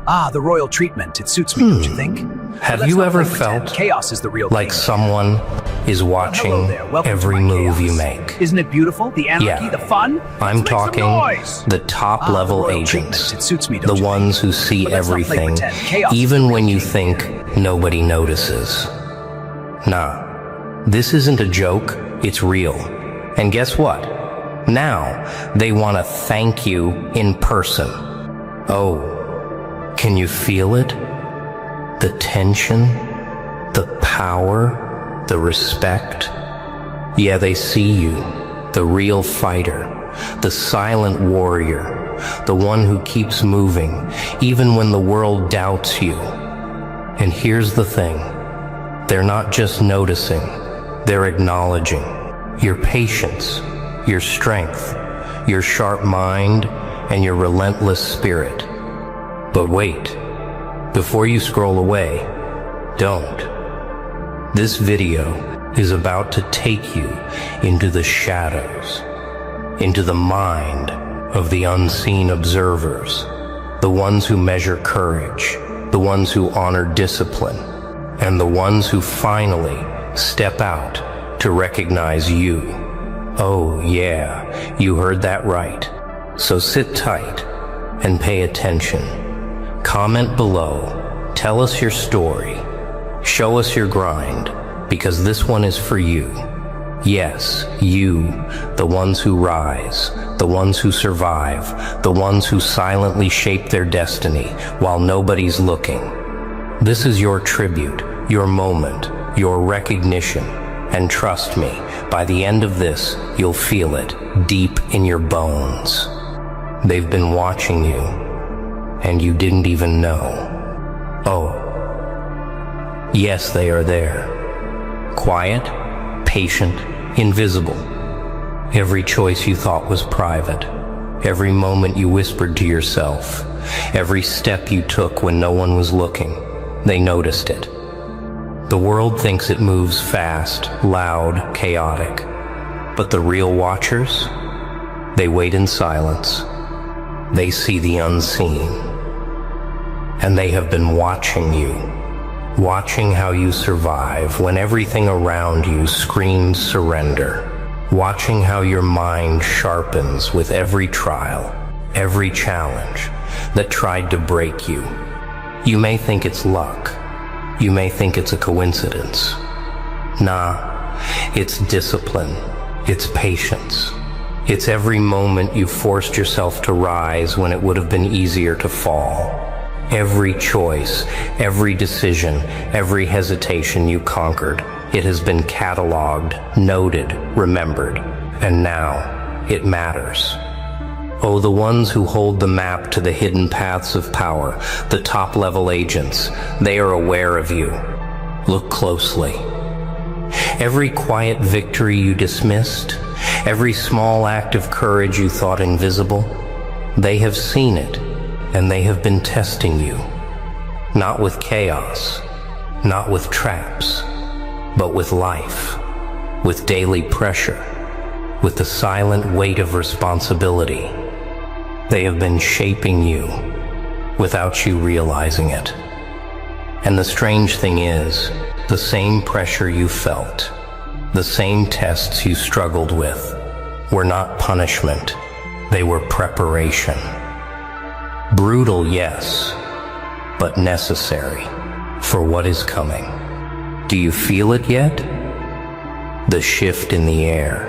Ah, the royal treatment. It suits me, don't you think? Have Let's you not ever play pretend. felt Chaos is the real like thing. someone is watching Hello there. Welcome every to my move chaos. you make? Isn't it beautiful? The anarchy, Yeah. the fun? I'm Let's make some talking noise. the top level the royal agents, treatment. It suits me, the don't you ones think? who see But let's not play everything, pretend. Chaos is even the when real you thing. think nobody notices. Nah, this isn't a joke, it's real. And guess what? Now they want to thank you in person. Oh, can you feel it? The tension, the power, the respect. Yeah, they see you, the real fighter, the silent warrior, the one who keeps moving, even when the world doubts you. And here's the thing, they're not just noticing, they're acknowledging your patience, your strength, your sharp mind, and your relentless spirit. But wait, before you scroll away, don't. This video is about to take you into the shadows, into the mind of the unseen observers, the ones who measure courage, the ones who honor discipline, and the ones who finally step out to recognize you. Oh yeah, you heard that right. So sit tight and pay attention. Comment below, tell us your story, show us your grind, because this one is for you. Yes, you, the ones who rise, the ones who survive, the ones who silently shape their destiny while nobody's looking. This is your tribute, your moment, your recognition, and trust me, by the end of this, you'll feel it deep in your bones. They've been watching you, and you didn't even know. Oh, yes, they are there. Quiet, patient, invisible. Every choice you thought was private, every moment you whispered to yourself, every step you took when no one was looking, they noticed it. The world thinks it moves fast, loud, chaotic. But the real watchers, they wait in silence. They see the unseen. And they have been watching you. Watching how you survive when everything around you screams surrender. Watching how your mind sharpens with every trial, every challenge that tried to break you. You may think it's luck. You may think it's a coincidence. Nah, it's discipline. It's patience. It's every moment you forced yourself to rise when it would have been easier to fall. Every choice, every decision, every hesitation you conquered, it has been cataloged, noted, remembered, and now it matters. Oh, the ones who hold the map to the hidden paths of power, the top-level agents, they are aware of you. Look closely. Every quiet victory you dismissed, every small act of courage you thought invisible, they have seen it, and they have been testing you. Not with chaos, not with traps, but with life, with daily pressure, with the silent weight of responsibility. They have been shaping you without you realizing it. And the strange thing is, the same pressure you felt, the same tests you struggled with, were not punishment, they were preparation. Brutal, yes, but necessary for what is coming. Do you feel it yet? The shift in the air.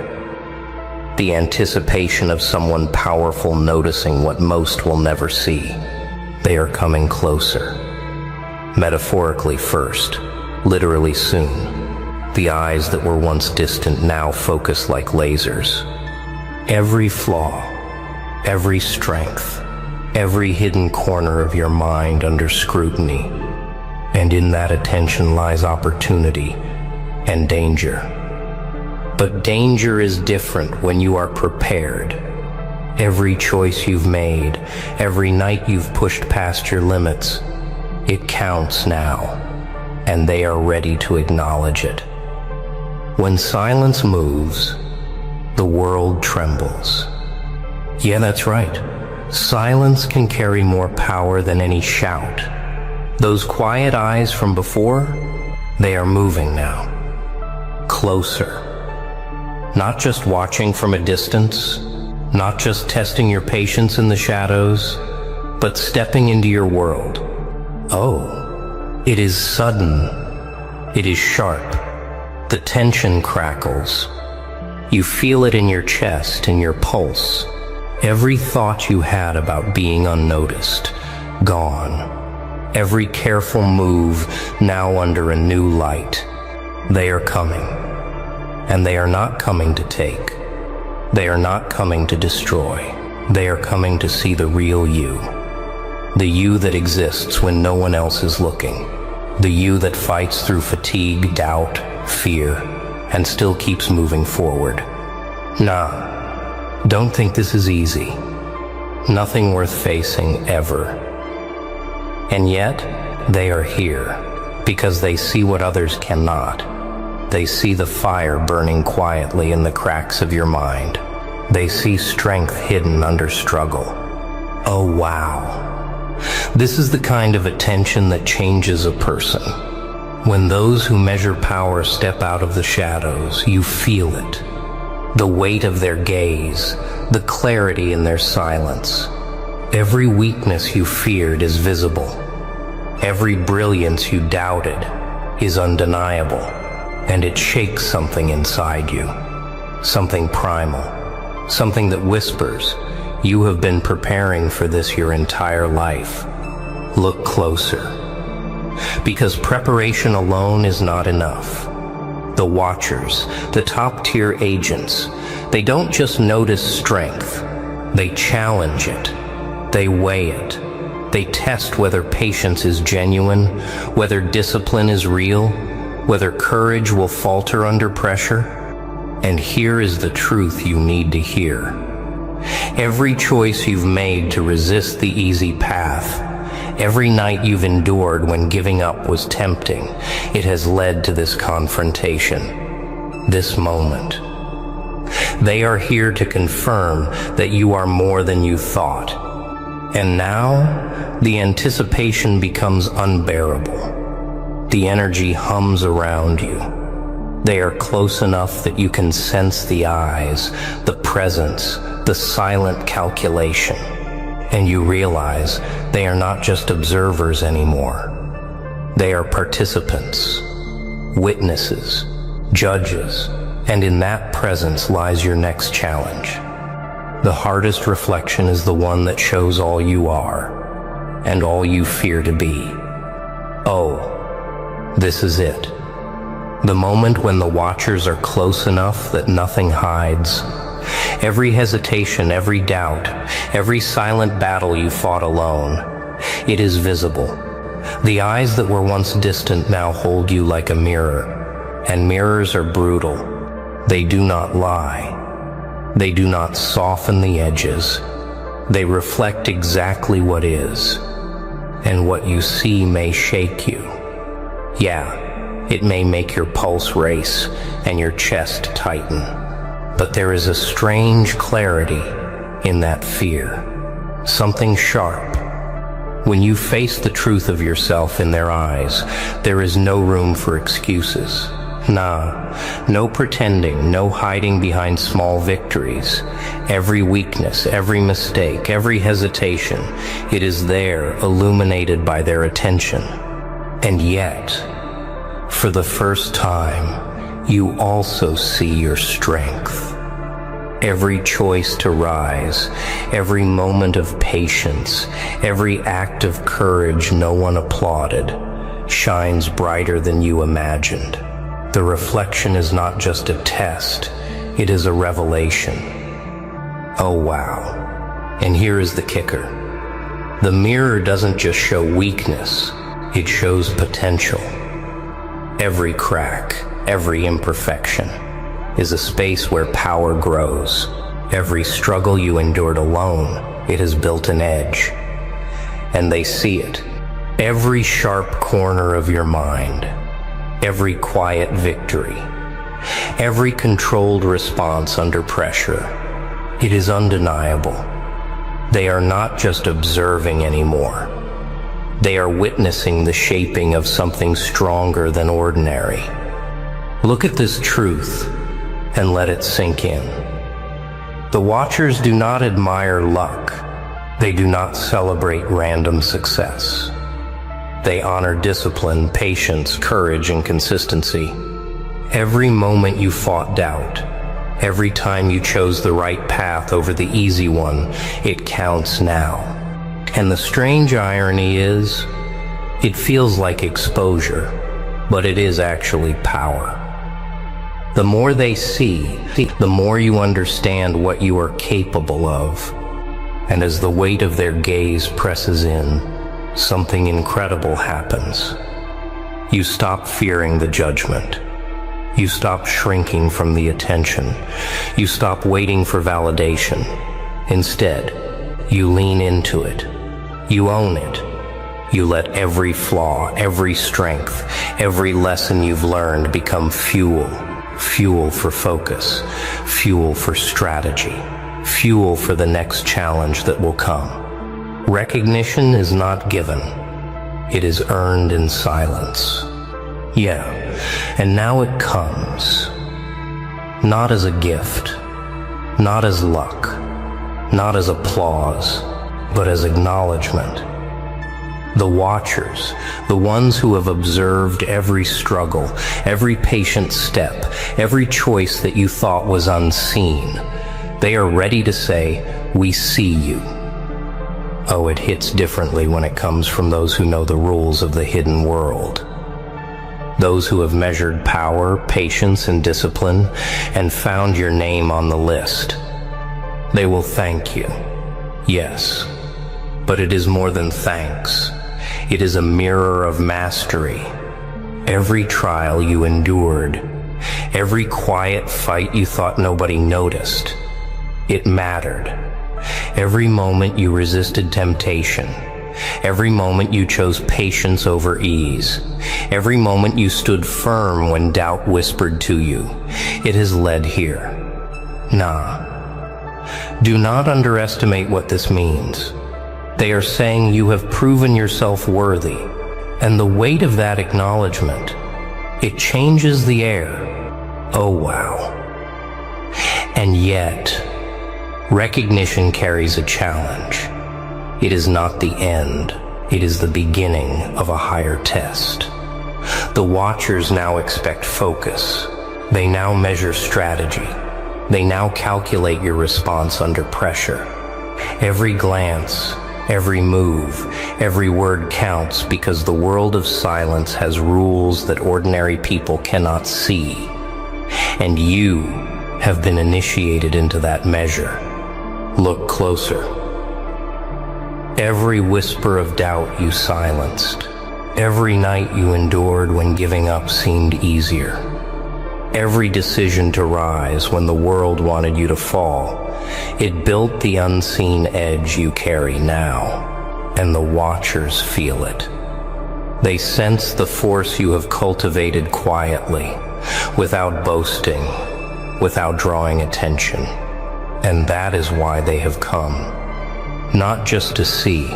The anticipation of someone powerful noticing what most will never see. They are coming closer. Metaphorically first, literally soon. The eyes that were once distant now focus like lasers. Every flaw, every strength, every hidden corner of your mind under scrutiny. And in that attention lies opportunity and danger. But danger is different when you are prepared. Every choice you've made, every night you've pushed past your limits, it counts now, and they are ready to acknowledge it. When silence moves, the world trembles. Yeah, that's right. Silence can carry more power than any shout. Those quiet eyes from before, they are moving now. Closer. Not just watching from a distance, not just testing your patience in the shadows, but stepping into your world. Oh, it is sudden. It is sharp. The tension crackles. You feel it in your chest, in your pulse. Every thought you had about being unnoticed, gone. Every careful move now under a new light. They are coming. And they are not coming to take. They are not coming to destroy. They are coming to see the real you. The you that exists when no one else is looking. The you that fights through fatigue, doubt, fear, and still keeps moving forward. Nah, don't think this is easy. Nothing worth facing ever. And yet, they are here because they see what others cannot. They see the fire burning quietly in the cracks of your mind. They see strength hidden under struggle. Oh, wow. This is the kind of attention that changes a person. When those who measure power step out of the shadows, you feel it. The weight of their gaze, the clarity in their silence. Every weakness you feared is visible. Every brilliance you doubted is undeniable. And it shakes something inside you, something primal, something that whispers, you have been preparing for this your entire life. Look closer. Because preparation alone is not enough. The watchers, the top-tier agents, they don't just notice strength, they challenge it, they weigh it, they test whether patience is genuine, whether discipline is real, whether courage will falter under pressure. And here is the truth you need to hear. Every choice you've made to resist the easy path, every night you've endured when giving up was tempting, it has led to this confrontation, this moment. They are here to confirm that you are more than you thought. And now, the anticipation becomes unbearable. The energy hums around you. They are close enough that you can sense the eyes, the presence, the silent calculation. And you realize they are not just observers anymore. They are participants, witnesses, judges, and in that presence lies your next challenge. The hardest reflection is the one that shows all you are, and all you fear to be. Oh, this is it. The moment when the watchers are close enough that nothing hides. Every hesitation, every doubt, every silent battle you fought alone, it is visible. The eyes that were once distant now hold you like a mirror, and mirrors are brutal. They do not lie. They do not soften the edges. They reflect exactly what is, and what you see may shake you. Yeah, it may make your pulse race and your chest tighten, but there is a strange clarity in that fear, something sharp. When you face the truth of yourself in their eyes, there is no room for excuses. Nah, no pretending, no hiding behind small victories. Every weakness, every mistake, every hesitation, it is there, illuminated by their attention. And yet, for the first time, you also see your strength. Every choice to rise, every moment of patience, every act of courage no one applauded, shines brighter than you imagined. The reflection is not just a test, it is a revelation. Oh wow. And here is the kicker. The mirror doesn't just show weakness, it shows potential. Every crack, every imperfection is a space where power grows. Every struggle you endured alone, it has built an edge. And they see it. Every sharp corner of your mind, every quiet victory, every controlled response under pressure, it is undeniable. They are not just observing anymore. They are witnessing the shaping of something stronger than ordinary. Look at this truth and let it sink in. The Watchers do not admire luck. They do not celebrate random success. They honor discipline, patience, courage, and consistency. Every moment you fought doubt, every time you chose the right path over the easy one, it counts now. And the strange irony is, it feels like exposure, but it is actually power. The more they see, the more you understand what you are capable of. And as the weight of their gaze presses in, something incredible happens. You stop fearing the judgment. You stop shrinking from the attention. You stop waiting for validation. Instead, you lean into it. You own it. You let every flaw, every strength, every lesson you've learned become fuel. Fuel for focus, fuel for strategy, fuel for the next challenge that will come. Recognition is not given. It is earned in silence. Yeah, and now it comes. Not as a gift, not as luck, not as applause, but as acknowledgement. The Watchers, the ones who have observed every struggle, every patient step, every choice that you thought was unseen, they are ready to say, "We see you." Oh, it hits differently when it comes from those who know the rules of the hidden world. Those who have measured power, patience, and discipline, and found your name on the list. They will thank you, yes, but it is more than thanks. It is a mirror of mastery. Every trial you endured, every quiet fight you thought nobody noticed, it mattered. Every moment you resisted temptation, every moment you chose patience over ease, every moment you stood firm when doubt whispered to you, it has led here. Nah. Do not underestimate what this means. They are saying you have proven yourself worthy, and the weight of that acknowledgement, it changes the air. Oh wow. And yet, recognition carries a challenge. It is not the end, it is the beginning of a higher test. The Watchers now expect focus. They now measure strategy. They now calculate your response under pressure. Every glance, every move, every word counts because the world of silence has rules that ordinary people cannot see. And you have been initiated into that measure. Look closer. Every whisper of doubt you silenced. Every night you endured when giving up seemed easier. Every decision to rise when the world wanted you to fall. It built the unseen edge you carry now, and the Watchers feel it. They sense the force you have cultivated quietly, without boasting, without drawing attention. And that is why they have come. Not just to see,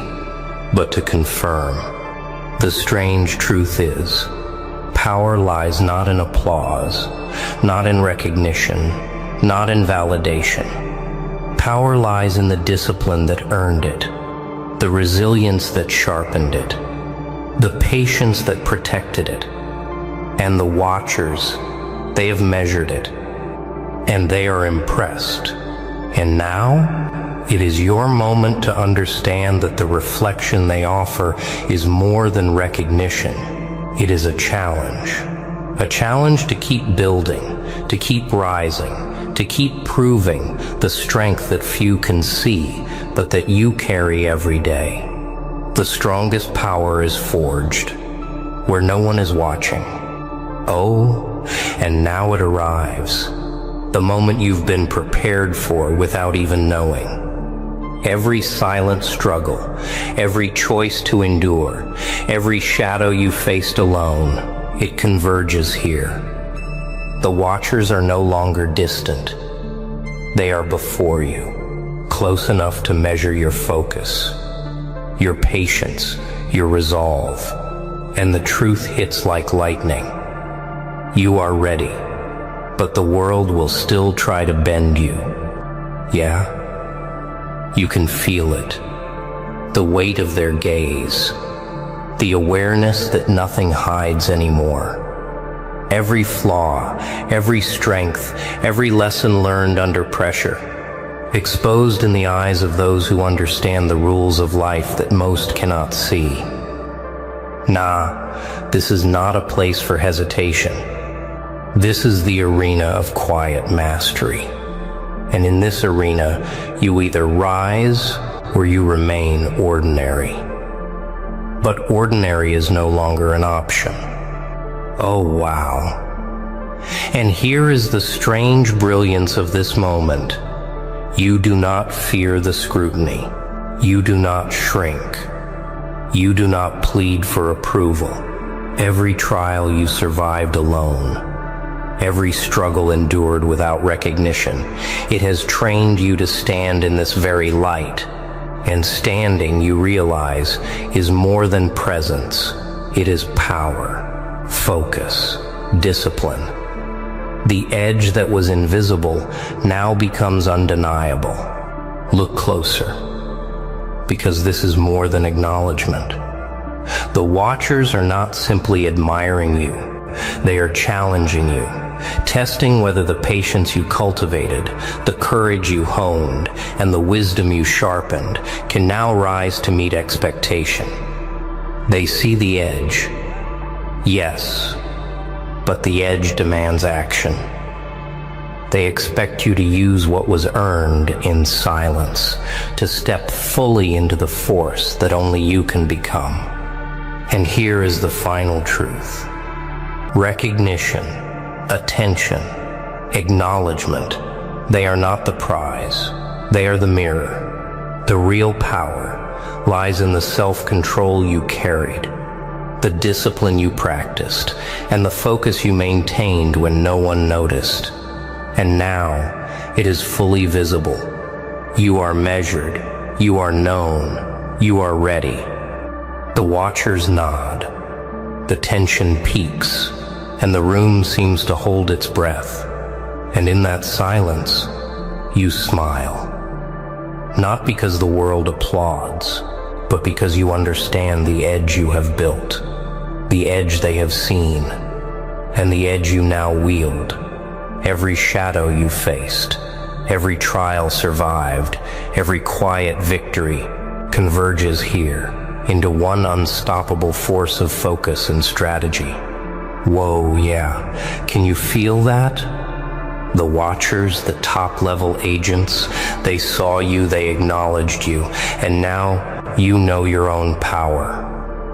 but to confirm. The strange truth is, power lies not in applause, not in recognition, not in validation. Power lies in the discipline that earned it, the resilience that sharpened it, the patience that protected it. And the Watchers, they have measured it, and they are impressed. And now, it is your moment to understand that the reflection they offer is more than recognition. It is a challenge to keep building, to keep rising, to keep proving the strength that few can see, but that you carry every day. The strongest power is forged, where no one is watching. Oh, and now it arrives. The moment you've been prepared for without even knowing. Every silent struggle, every choice to endure, every shadow you faced alone, it converges here. The Watchers are no longer distant. They are before you, close enough to measure your focus, your patience, your resolve, and the truth hits like lightning. You are ready, but the world will still try to bend you. Yeah? You can feel it. The weight of their gaze. The awareness that nothing hides anymore. Every flaw, every strength, every lesson learned under pressure, exposed in the eyes of those who understand the rules of life that most cannot see. Nah, this is not a place for hesitation. This is the arena of quiet mastery. And in this arena, you either rise or you remain ordinary. But ordinary is no longer an option. Oh, wow. And here is the strange brilliance of this moment. You do not fear the scrutiny. You do not shrink. You do not plead for approval. Every trial you survived alone. Every struggle endured without recognition. It has trained you to stand in this very light. And standing, you realize, is more than presence. It is power. Focus, discipline. The edge that was invisible now becomes undeniable. Look closer, because this is more than acknowledgement. The watchers are not simply admiring you, they are challenging you, testing whether the patience you cultivated, the courage you honed, and the wisdom you sharpened can now rise to meet expectation. They see the edge. Yes, but the edge demands action. They expect you to use what was earned in silence, to step fully into the force that only you can become. And here is the final truth. Recognition, attention, acknowledgement, they are not the prize. They are the mirror. The real power lies in the self-control you carried, the discipline you practiced, and the focus you maintained when no one noticed. And now, it is fully visible. You are measured, you are known, you are ready. The watchers nod, the tension peaks, and the room seems to hold its breath. And in that silence, you smile. Not because the world applauds, but because you understand the edge you have built, the edge they have seen, and the edge you now wield. Every shadow you faced, every trial survived, every quiet victory converges here into one unstoppable force of focus and strategy. Whoa, yeah. Can you feel that? The watchers, the top-level agents, they saw you, they acknowledged you, and now you know your own power.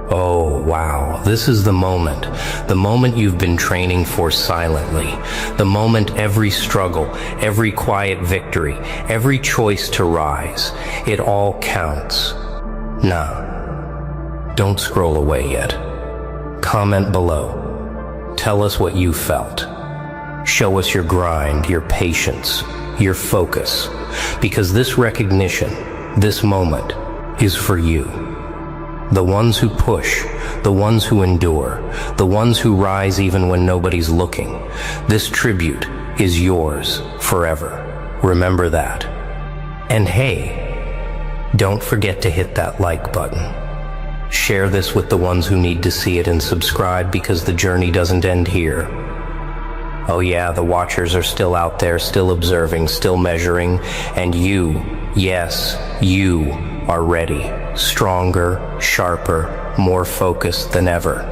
Oh, wow. This is the moment you've been training for silently, the moment every struggle, every quiet victory, every choice to rise, it all counts. Nah, don't scroll away yet. Comment below. Tell us what you felt. Show us your grind, your patience, your focus, because this recognition, this moment, is for you. The ones who push, the ones who endure, the ones who rise even when nobody's looking. This tribute is yours forever. Remember that. And hey, don't forget to hit that like button. Share this with the ones who need to see it and subscribe, because the journey doesn't end here. Oh yeah, the watchers are still out there, still observing, still measuring, and you, yes, you are ready, stronger, sharper, more focused than ever.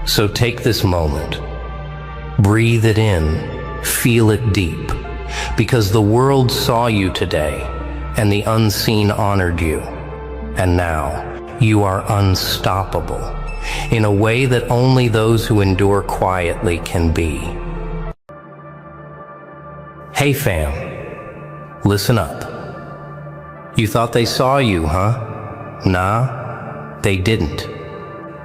So take this moment, breathe it in, feel it deep, because the world saw you today, and the unseen honored you, and now you are unstoppable, in a way that only those who endure quietly can be. Hey fam, listen up. You thought they saw you, huh? Nah, they didn't.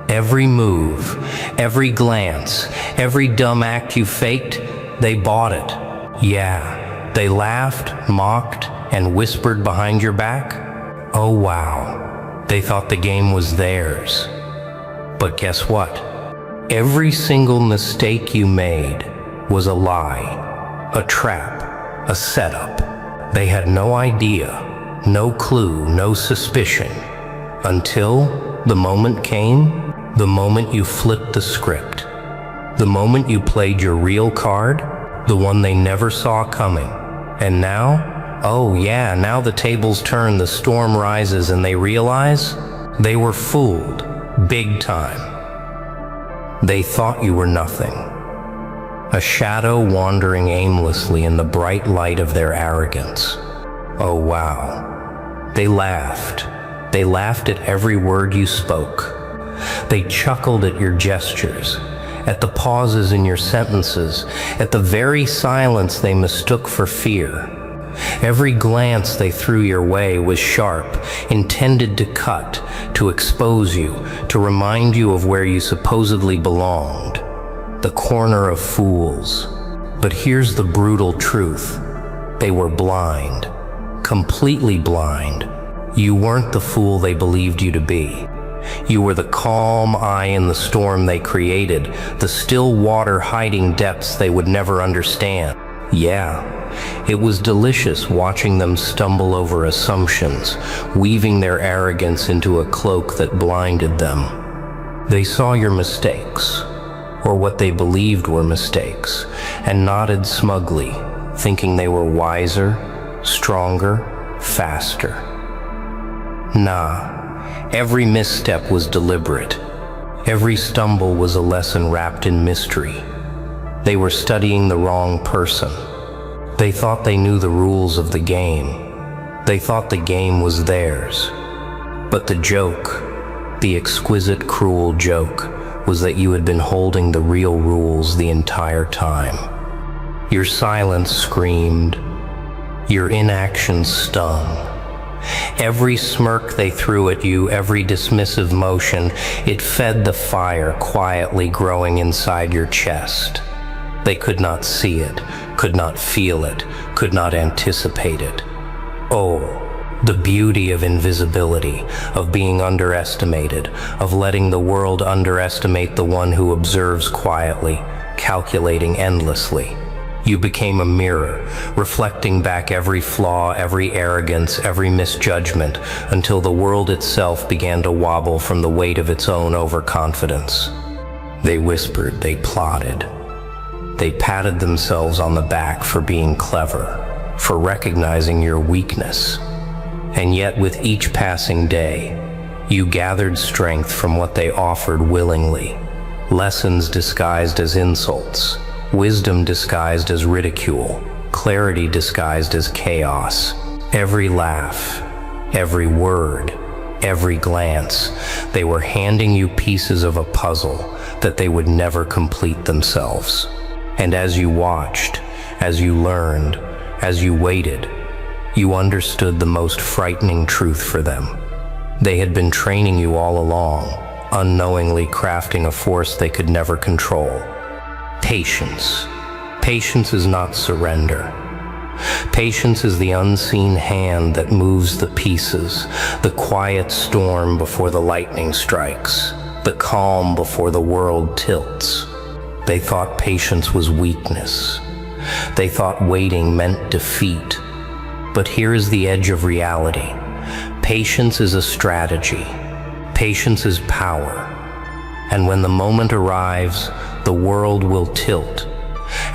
Every move, every glance, every dumb act you faked, they bought it. Yeah, they laughed, mocked, and whispered behind your back? Oh wow, they thought the game was theirs. But guess what? Every single mistake you made was a lie, a trap, a setup. They had no idea, no clue, no suspicion, until the moment came, the moment you flipped the script, the moment you played your real card, the one they never saw coming. And now, oh yeah, now the tables turn, the storm rises, and they realize they were fooled, big time. They thought you were nothing, a shadow wandering aimlessly in the bright light of their arrogance. Oh wow. They laughed. They laughed at every word you spoke. They chuckled at your gestures, at the pauses in your sentences, at the very silence they mistook for fear. Every glance they threw your way was sharp, intended to cut, to expose you, to remind you of where you supposedly belonged, the corner of fools. But here's the brutal truth. They were blind, completely blind. You weren't the fool they believed you to be. You were the calm eye in the storm they created, the still water hiding depths they would never understand. Yeah, it was delicious watching them stumble over assumptions, weaving their arrogance into a cloak that blinded them. They saw your mistakes, or what they believed were mistakes, and nodded smugly, thinking they were wiser, stronger, faster. Nah, every misstep was deliberate. Every stumble was a lesson wrapped in mystery. They were studying the wrong person. They thought they knew the rules of the game. They thought the game was theirs. But the joke, the exquisite, cruel joke, was that you had been holding the real rules the entire time. Your silence screamed. Your inaction stung. Every smirk they threw at you, every dismissive motion, it fed the fire quietly growing inside your chest. They could not see it, could not feel it, could not anticipate it. Oh, the beauty of invisibility, of being underestimated, of letting the world underestimate the one who observes quietly, calculating endlessly. You became a mirror, reflecting back every flaw, every arrogance, every misjudgment, until the world itself began to wobble from the weight of its own overconfidence. They whispered, they plotted. They patted themselves on the back for being clever, for recognizing your weakness. And yet with each passing day, you gathered strength from what they offered willingly. Lessons disguised as insults. Wisdom disguised as ridicule, clarity disguised as chaos. Every laugh, every word, every glance, they were handing you pieces of a puzzle that they would never complete themselves. And as you watched, as you learned, as you waited, you understood the most frightening truth for them. They had been training you all along, unknowingly crafting a force they could never control. Patience. Patience is not surrender. Patience is the unseen hand that moves the pieces, the quiet storm before the lightning strikes, the calm before the world tilts. They thought patience was weakness. They thought waiting meant defeat. But here is the edge of reality. Patience is a strategy. Patience is power. And when the moment arrives, the world will tilt,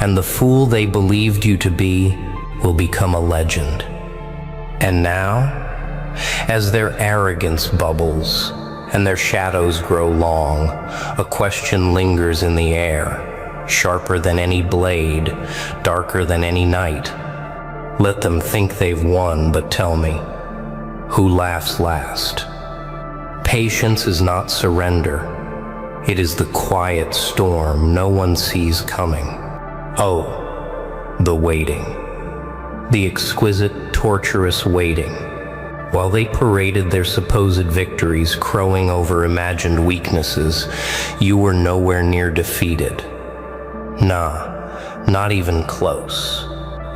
and the fool they believed you to be will become a legend. And now, as their arrogance bubbles and their shadows grow long, a question lingers in the air, sharper than any blade, darker than any night. Let them think they've won, but tell me, who laughs last? Patience is not surrender. It is the quiet storm no one sees coming. Oh, the waiting. The exquisite, torturous waiting. While they paraded their supposed victories, crowing over imagined weaknesses, you were nowhere near defeated. Nah, not even close.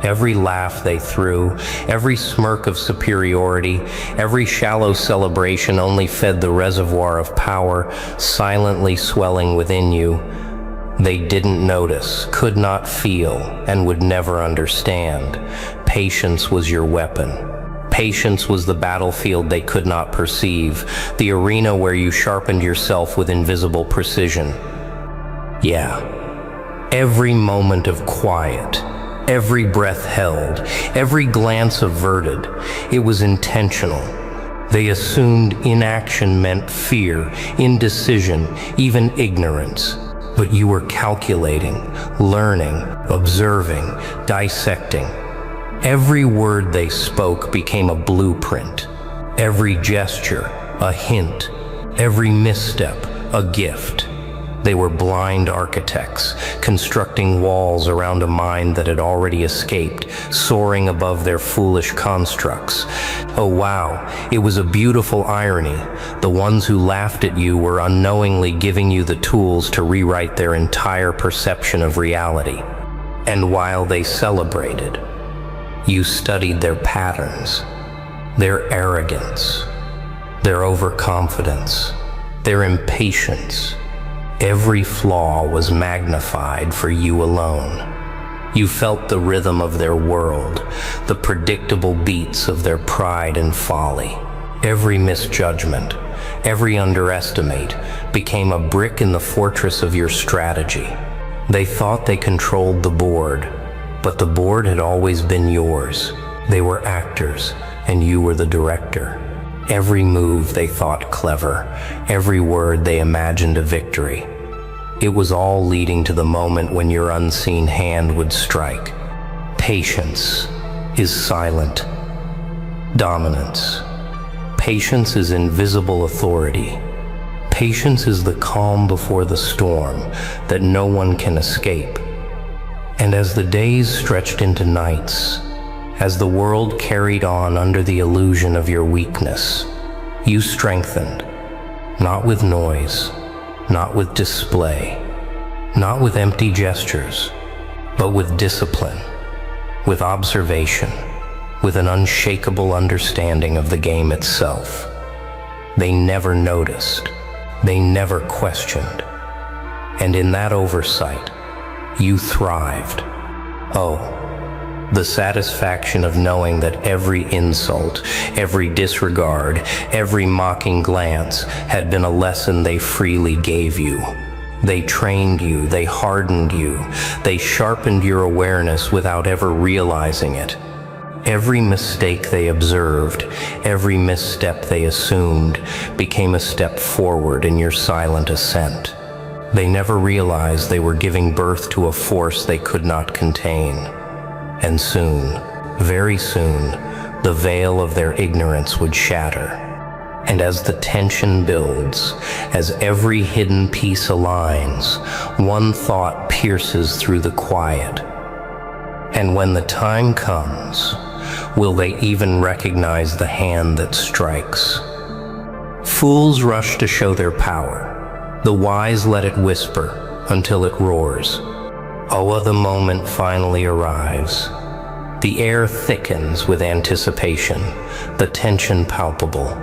Every laugh they threw, every smirk of superiority, every shallow celebration only fed the reservoir of power silently swelling within you. They didn't notice, could not feel, and would never understand. Patience was your weapon. Patience was the battlefield they could not perceive, the arena where you sharpened yourself with invisible precision. Yeah, every moment of quiet, every breath held, every glance averted, it was intentional. They assumed inaction meant fear, indecision, even ignorance. But you were calculating, learning, observing, dissecting. Every word they spoke became a blueprint. Every gesture, a hint. Every misstep, a gift. They were blind architects, constructing walls around a mind that had already escaped, soaring above their foolish constructs. Oh wow, it was a beautiful irony. The ones who laughed at you were unknowingly giving you the tools to rewrite their entire perception of reality. And while they celebrated, you studied their patterns, their arrogance, their overconfidence, their impatience. Every flaw was magnified for you alone. You felt the rhythm of their world, the predictable beats of their pride and folly. Every misjudgment, every underestimate became a brick in the fortress of your strategy. They thought they controlled the board, but the board had always been yours. They were actors, and you were the director. Every move they thought clever, every word they imagined a victory. It was all leading to the moment when your unseen hand would strike. Patience is silent dominance. Patience is invisible authority. Patience is the calm before the storm that no one can escape. And as the days stretched into nights, as the world carried on under the illusion of your weakness, you strengthened, not with noise, not with display, not with empty gestures, but with discipline, with observation, with an unshakable understanding of the game itself. They never noticed, they never questioned, and in that oversight, you thrived. Oh, the satisfaction of knowing that every insult, every disregard, every mocking glance had been a lesson they freely gave you. They trained you, they hardened you, they sharpened your awareness without ever realizing it. Every mistake they observed, every misstep they assumed, became a step forward in your silent ascent. They never realized they were giving birth to a force they could not contain. And soon, very soon, the veil of their ignorance would shatter. And as the tension builds, as every hidden piece aligns, one thought pierces through the quiet. And when the time comes, will they even recognize the hand that strikes? Fools rush to show their power. The wise let it whisper until it roars. Oh, the moment finally arrives. The air thickens with anticipation, the tension palpable.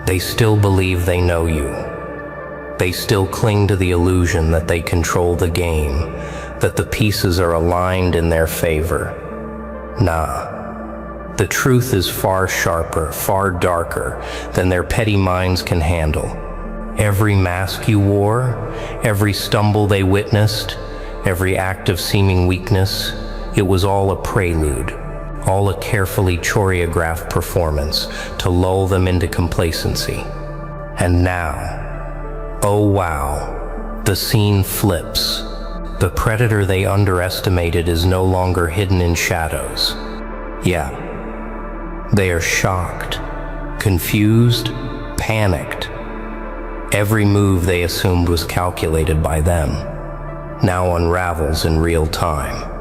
They still believe they know you. They still cling to the illusion that they control the game, that the pieces are aligned in their favor. Nah, the truth is far sharper, far darker than their petty minds can handle. Every mask you wore, every stumble they witnessed, every act of seeming weakness, it was all a prelude, all a carefully choreographed performance to lull them into complacency. And now, oh wow, the scene flips. The predator they underestimated is no longer hidden in shadows. Yeah, they are shocked, confused, panicked. Every move they assumed was calculated by them now unravels in real time.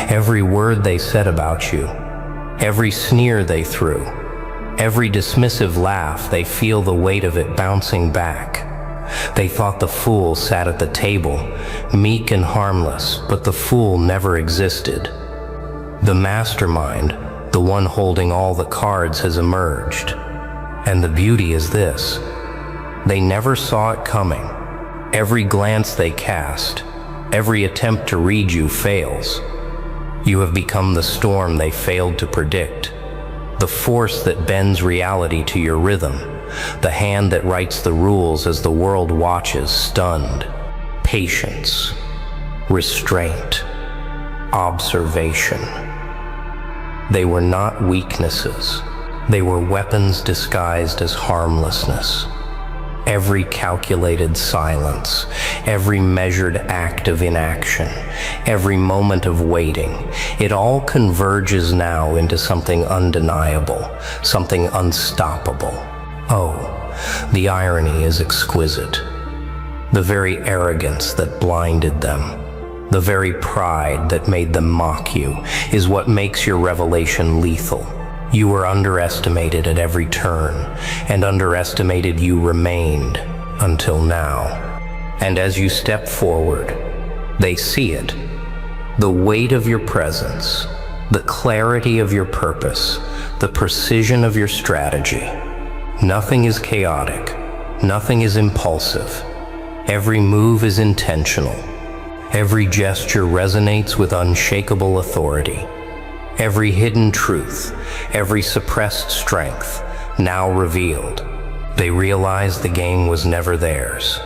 Every word they said about you, every sneer they threw, every dismissive laugh, they feel the weight of it bouncing back. They thought the fool sat at the table, meek and harmless, but the fool never existed. The mastermind, the one holding all the cards, has emerged. And the beauty is this: they never saw it coming. Every glance they cast, every attempt to read you fails. You have become the storm they failed to predict, the force that bends reality to your rhythm, the hand that writes the rules as the world watches, stunned. Patience, restraint, observation. They were not weaknesses. They were weapons disguised as harmlessness. Every calculated silence, every measured act of inaction, every moment of waiting, it all converges now into something undeniable, something unstoppable. Oh, the irony is exquisite. The very arrogance that blinded them, the very pride that made them mock you, is what makes your revelation lethal. You were underestimated at every turn, and underestimated you remained until now. And as you step forward, they see it. The weight of your presence, the clarity of your purpose, the precision of your strategy. Nothing is chaotic. Nothing is impulsive. Every move is intentional. Every gesture resonates with unshakable authority. Every hidden truth, every suppressed strength, now revealed. They realized the game was never theirs.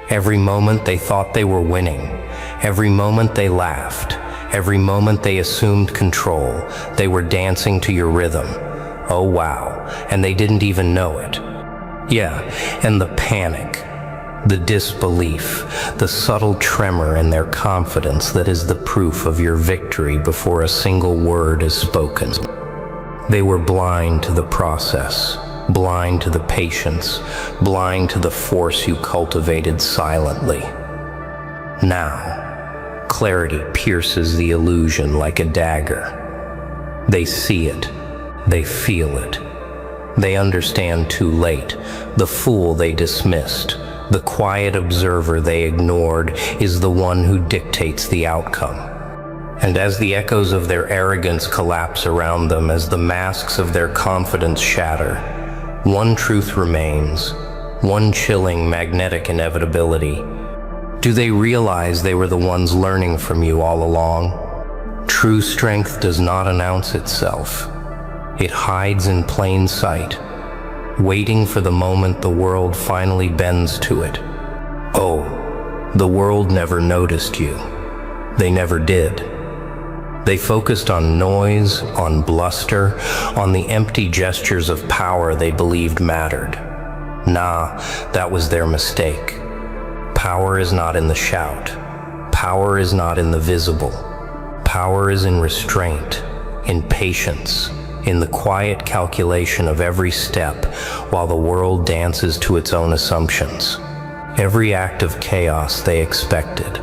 Every moment they thought they were winning. Every moment they laughed. Every moment they assumed control. They were dancing to your rhythm. Oh wow, and they didn't even know it. Yeah, and the panic, the disbelief, the subtle tremor in their confidence that is the proof of your victory before a single word is spoken. They were blind to the process, blind to the patience, blind to the force you cultivated silently. Now, clarity pierces the illusion like a dagger. They see it, they feel it. They understand too late, the fool they dismissed. The quiet observer they ignored is the one who dictates the outcome. And as the echoes of their arrogance collapse around them, as the masks of their confidence shatter, one truth remains, one chilling, magnetic inevitability. Do they realize they were the ones learning from you all along? True strength does not announce itself. It hides in plain sight, waiting for the moment the world finally bends to it. Oh, the world never noticed you. They never did. They focused on noise, on bluster, on the empty gestures of power they believed mattered. Nah, that was their mistake. Power is not in the shout. Power is not in the visible. Power is in restraint, in patience, in the quiet calculation of every step while the world dances to its own assumptions. Every act of chaos they expected,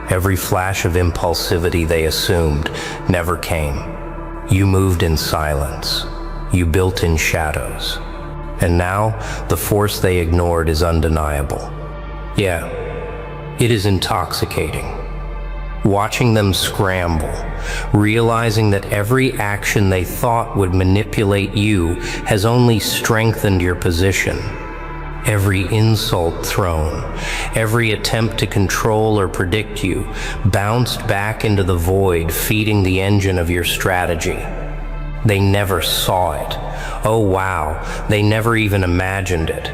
every flash of impulsivity they assumed, never came. You moved in silence. You built in shadows. And now, the force they ignored is undeniable. Yeah, it is intoxicating. Watching them scramble, realizing that every action they thought would manipulate you has only strengthened your position. Every insult thrown, every attempt to control or predict you, bounced back into the void, feeding the engine of your strategy. They never saw it. Oh wow, they never even imagined it.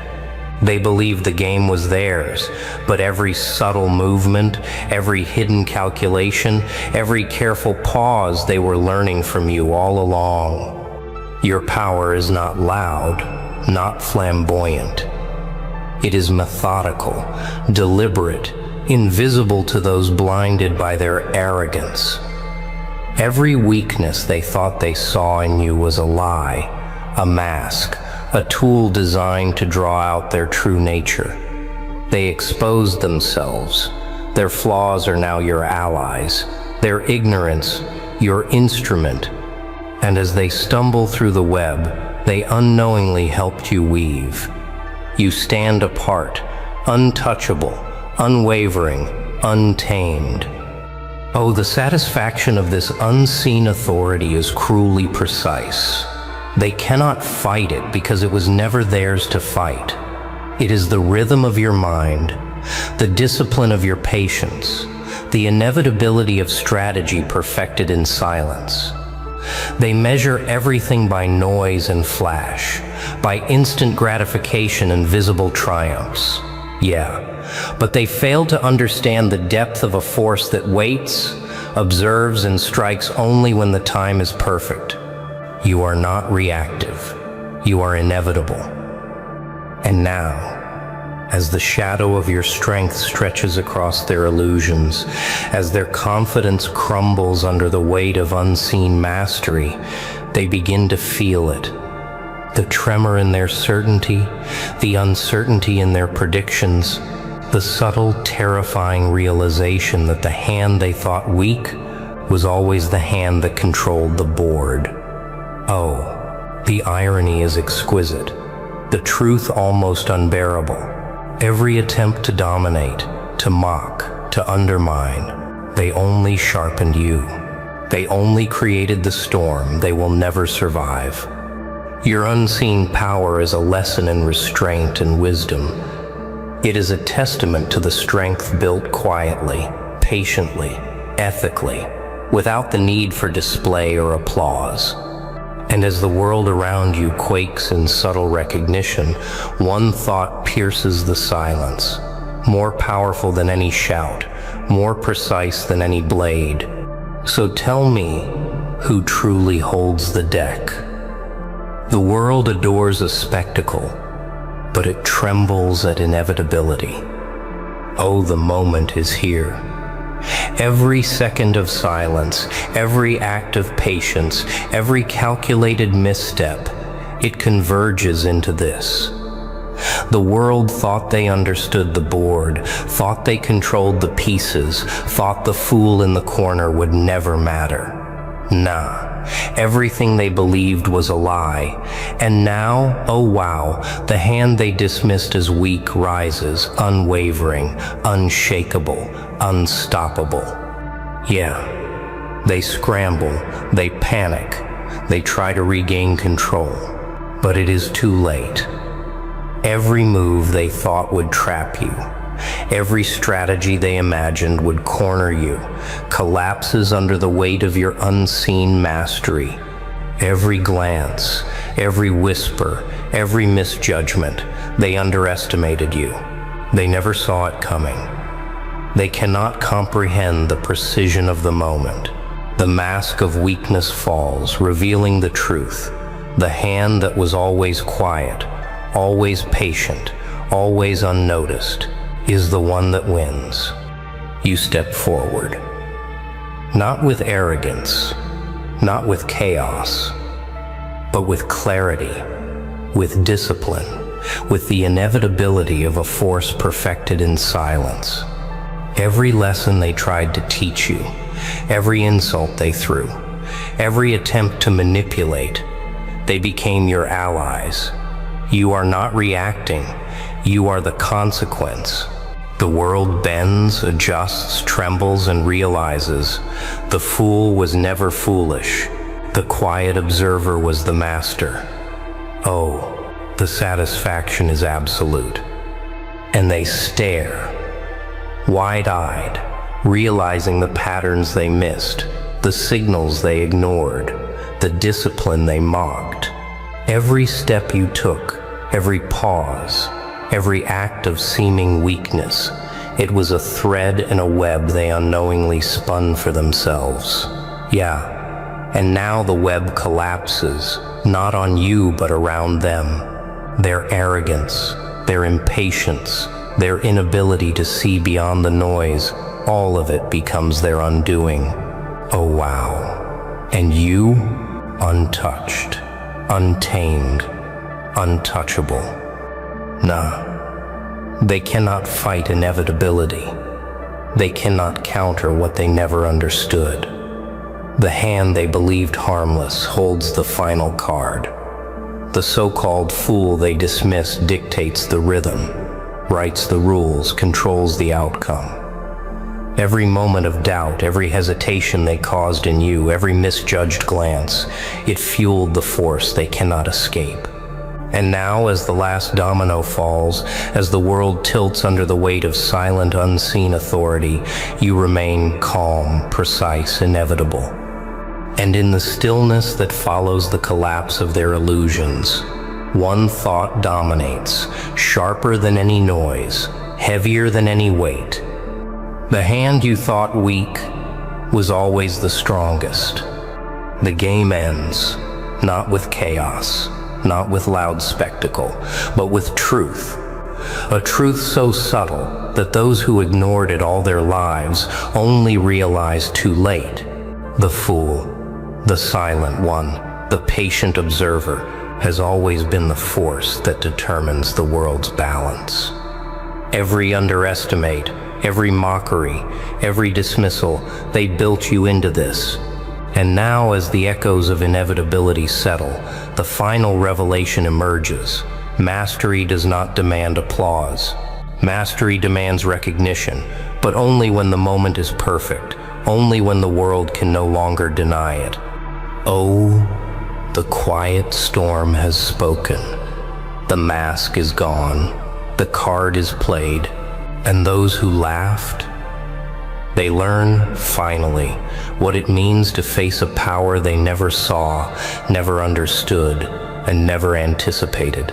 They believed the game was theirs, but every subtle movement, every hidden calculation, every careful pause they were learning from you all along. Your power is not loud, not flamboyant. It is methodical, deliberate, invisible to those blinded by their arrogance. Every weakness they thought they saw in you was a lie, a mask, a tool designed to draw out their true nature. They exposed themselves. Their flaws are now your allies, their ignorance your instrument. And as they stumble through the web, they unknowingly helped you weave. You stand apart, untouchable, unwavering, untamed. Oh, the satisfaction of this unseen authority is cruelly precise. They cannot fight it because it was never theirs to fight. It is the rhythm of your mind, the discipline of your patience, the inevitability of strategy perfected in silence. They measure everything by noise and flash, by instant gratification and visible triumphs. Yeah, but they fail to understand the depth of a force that waits, observes, and strikes only when the time is perfect. You are not reactive. You are inevitable. And now, as the shadow of your strength stretches across their illusions, as their confidence crumbles under the weight of unseen mastery, they begin to feel it. The tremor in their certainty, the uncertainty in their predictions, the subtle, terrifying realization that the hand they thought weak was always the hand that controlled the board. Oh, the irony is exquisite, the truth almost unbearable. Every attempt to dominate, to mock, to undermine, they only sharpened you. They only created the storm they will never survive. Your unseen power is a lesson in restraint and wisdom. It is a testament to the strength built quietly, patiently, ethically, without the need for display or applause. And as the world around you quakes in subtle recognition, one thought pierces the silence, more powerful than any shout, more precise than any blade. So tell me, who truly holds the deck? The world adores a spectacle, but it trembles at inevitability. Oh, the moment is here. Every second of silence, every act of patience, every calculated misstep, it converges into this. The world thought they understood the board, thought they controlled the pieces, thought the fool in the corner would never matter. Nah. Everything they believed was a lie. And now, oh wow, the hand they dismissed as weak rises, unwavering, unshakable, unstoppable. Yeah, they scramble, they panic, they try to regain control. But it is too late. Every move they thought would trap you, every strategy they imagined would corner you, collapses under the weight of your unseen mastery. Every glance, every whisper, every misjudgment, they underestimated you. They never saw it coming. They cannot comprehend the precision of the moment. The mask of weakness falls, revealing the truth. The hand that was always quiet, always patient, always unnoticed, is the one that wins. You step forward. Not with arrogance, not with chaos, but with clarity, with discipline, with the inevitability of a force perfected in silence. Every lesson they tried to teach you, every insult they threw, every attempt to manipulate, they became your allies. You are not reacting, you are the consequence. The world bends, adjusts, trembles, and realizes the fool was never foolish. The quiet observer was the master. Oh, the satisfaction is absolute. And they stare, wide-eyed, realizing the patterns they missed, the signals they ignored, the discipline they mocked. Every step you took, every pause, every act of seeming weakness, it was a thread in a web they unknowingly spun for themselves. Yeah, and now the web collapses, not on you but around them. Their arrogance, their impatience, their inability to see beyond the noise, all of it becomes their undoing. Oh wow. And you, untouched, untamed, untouchable. Nah, they cannot fight inevitability. They cannot counter what they never understood. The hand they believed harmless holds the final card. The so-called fool they dismiss dictates the rhythm, writes the rules, controls the outcome. Every moment of doubt, every hesitation they caused in you, every misjudged glance, it fueled the force they cannot escape. And now, as the last domino falls, as the world tilts under the weight of silent, unseen authority, you remain calm, precise, inevitable. And in the stillness that follows the collapse of their illusions, one thought dominates, sharper than any noise, heavier than any weight. The hand you thought weak was always the strongest. The game ends, not with chaos, not with loud spectacle, but with truth. A truth so subtle that those who ignored it all their lives only realized too late. The fool, the silent one, the patient observer, has always been the force that determines the world's balance. Every underestimate, every mockery, every dismissal, they built you into this. And now, as the echoes of inevitability settle, the final revelation emerges. Mastery does not demand applause. Mastery demands recognition, but only when the moment is perfect, only when the world can no longer deny it. Oh, the quiet storm has spoken. The mask is gone, the card is played, and those who laughed, they learn, finally, what it means to face a power they never saw, never understood, and never anticipated.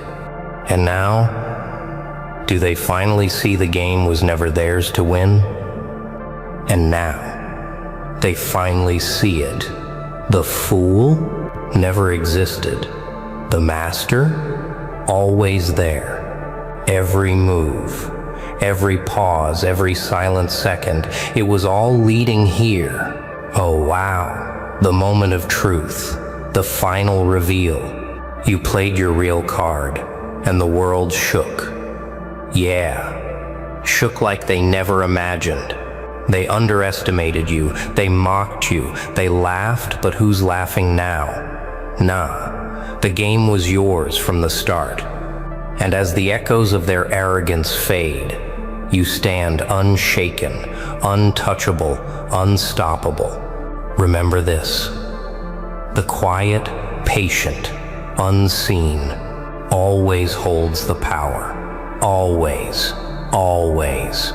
And now, do they finally see the game was never theirs to win? And now, they finally see it. The fool never existed. The master, always there. Every move, every pause, every silent second, it was all leading here. Oh wow, the moment of truth, the final reveal. You played your real card, and the world shook. Yeah, shook like they never imagined. They underestimated you, they mocked you, they laughed, but who's laughing now? Nah, the game was yours from the start. And as the echoes of their arrogance fade, you stand unshaken, untouchable, unstoppable. Remember this: the quiet, patient, unseen, always holds the power. Always, always.